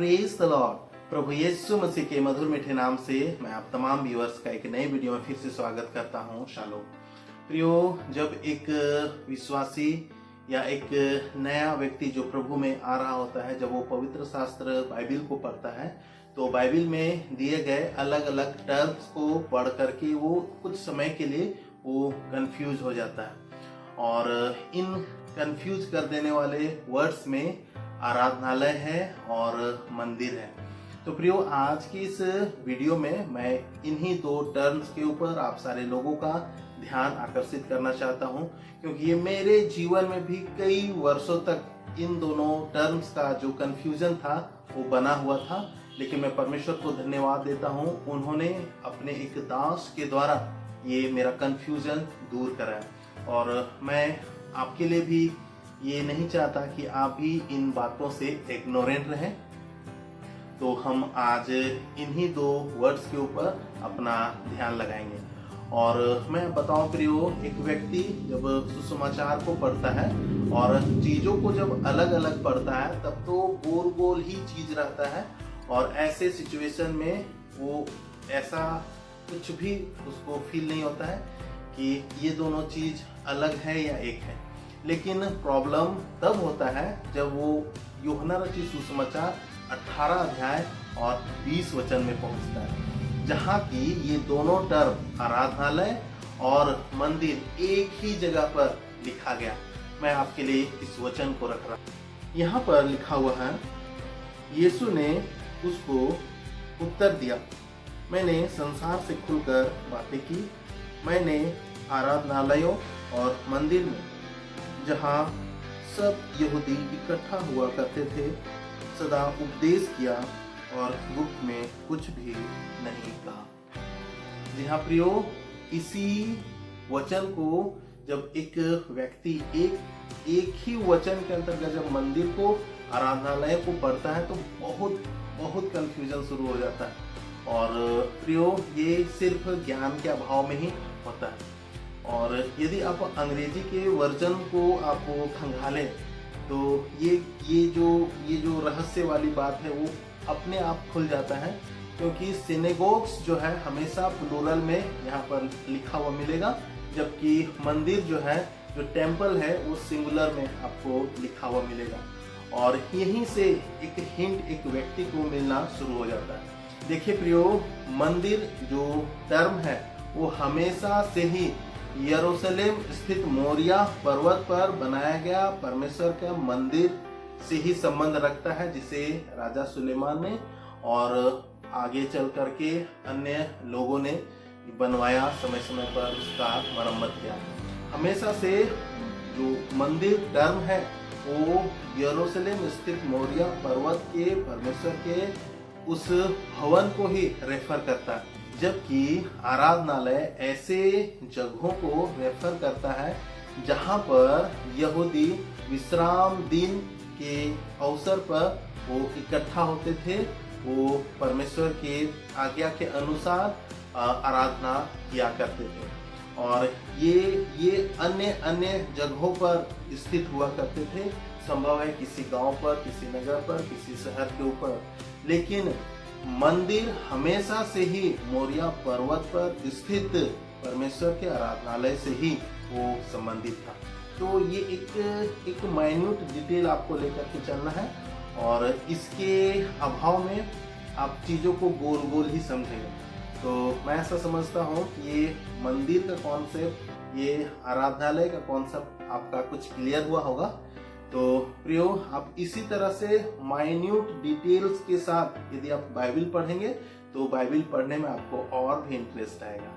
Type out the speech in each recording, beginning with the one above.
Praise the lord. प्रभु यीशु मसीह के मधुर मीठे नाम से मैं आप तमाम व्यूअर्स का एक नए वीडियो में फिर से स्वागत करता हूं। शालोम प्रियो, जब एक विश्वासी या एक नया व्यक्ति जो प्रभु में आ रहा होता है, जब वो पवित्र शास्त्र बाइबिल को पढ़ता है तो बाइबिल में दिए गए अलग अलग टर्म्स को पढ़ करके वो कुछ समय के लिए वो कंफ्यूज हो जाता है। और इन कंफ्यूज कर देने वाले वर्ड्स में आराधनालय है और मंदिर है। तो प्रियो, आज की इस वीडियो में मैं इन्हीं दो टर्म्स के ऊपर आप सारे लोगों का ध्यान आकर्षित करना चाहता हूं, क्योंकि ये मेरे जीवन में भी कई वर्षों तक इन दोनों टर्म्स का जो कंफ्यूजन था वो बना हुआ था। लेकिन मैं परमेश्वर को धन्यवाद देता हूं, उन्होंने अपने एक दास के द्वारा ये मेरा कंफ्यूजन दूर कराया। और मैं आपके लिए भी ये नहीं चाहता कि आप भी इन बातों से इग्नोरेंट रहें। तो हम आज इन्हीं दो वर्ड्स के ऊपर अपना ध्यान लगाएंगे। और मैं बताऊं प्रियो, एक व्यक्ति जब सुसमाचार को पढ़ता है और चीजों को जब अलग अलग पढ़ता है तब तो गोल गोल ही चीज रहता है, और ऐसे सिचुएशन में वो ऐसा कुछ भी उसको फील नहीं होता है कि ये दोनों चीज अलग है या एक है। लेकिन प्रॉब्लम तब होता है जब वो यूहन्ना रचित सुसमाचार 18 अध्याय और 20 वचन में पहुंचता है, जहां की ये दोनों टर्म आराधनालय और मंदिर एक ही जगह पर लिखा गया। मैं आपके लिए इस वचन को रख रहा हूं। यहाँ पर लिखा हुआ है, यीशु ने उसको उत्तर दिया, मैंने संसार से खुलकर बातें की। मैंने आराधनालयों और मंदिर में, जहाँ सब यहूदी इकट्ठा हुआ करते थे, सदा उपदेश किया और गुप्त में कुछ भी नहीं कहा। जी हाँ प्रियो, इसी वचन को जब एक व्यक्ति एक ही वचन के अंतर्गत जब मंदिर को, आराधनालय को पढ़ता है तो बहुत कंफ्यूजन शुरू हो जाता है। और प्रियो, ये सिर्फ ज्ञान के अभाव में ही होता है। और यदि आप अंग्रेजी के वर्जन को आप खंगालें तो ये जो रहस्य वाली बात है वो अपने आप खुल जाता है, क्योंकि सिनेगोग्स जो है हमेशा प्लूरल में यहाँ पर लिखा हुआ मिलेगा, जबकि मंदिर जो है, जो टेम्पल है, वो सिंगुलर में आपको लिखा हुआ मिलेगा। और यहीं से एक हिंट एक व्यक्ति को मिलना शुरू हो जाता है। देखिए प्रियो, मंदिर जो टर्म है वो हमेशा से ही यरूशलेम स्थित मोरिया पर्वत पर बनाया गया परमेश्वर का मंदिर से ही संबंध रखता है, जिसे राजा सुलेमान ने और आगे चल करके अन्य लोगों ने बनवाया, समय समय पर उसका मरम्मत किया। हमेशा से जो मंदिर टर्म है वो यरूशलेम स्थित मोरिया पर्वत के परमेश्वर के उस भवन को ही रेफर करता है, जबकि आराधनालय ऐसे जगहों को रेफर करता है जहां पर यहूदी विश्राम दिन के अवसर पर वो इकट्ठा होते थे, वो परमेश्वर के आज्ञा के अनुसार आराधना किया करते थे। और ये अन्य जगहों पर स्थित हुआ करते थे। संभव है किसी गांव पर, किसी नगर पर, किसी शहर के ऊपर, लेकिन मंदिर हमेशा से ही मोरिया पर्वत पर स्थित परमेश्वर के आराधनालय से ही वो संबंधित था। तो ये एक माइन्यूट डिटेल आपको लेकर के चलना है, और इसके अभाव में आप चीजों को गोल गोल ही समझेंगे। तो मैं ऐसा समझता हूँ कि ये मंदिर का कॉन्सेप्ट, ये आराधनालय का कॉन्सेप्ट आपका कुछ क्लियर हुआ होगा। तो प्रियो, आप इसी तरह से माइन्यूट डिटेल्स के साथ यदि आप बाइबिल पढ़ेंगे तो बाइबिल पढ़ने में आपको और भी इंटरेस्ट आएगा।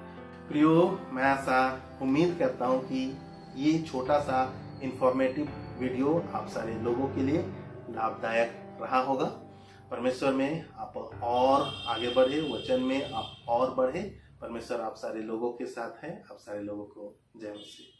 प्रियो, मैं ऐसा उम्मीद करता हूँ कि ये छोटा सा इंफॉर्मेटिव वीडियो आप सारे लोगों के लिए लाभदायक रहा होगा। परमेश्वर में आप और आगे बढ़े, वचन में आप और बढ़े। परमेश्वर आप सारे लोगों के साथ है। आप सारे लोगों को जय मसीह।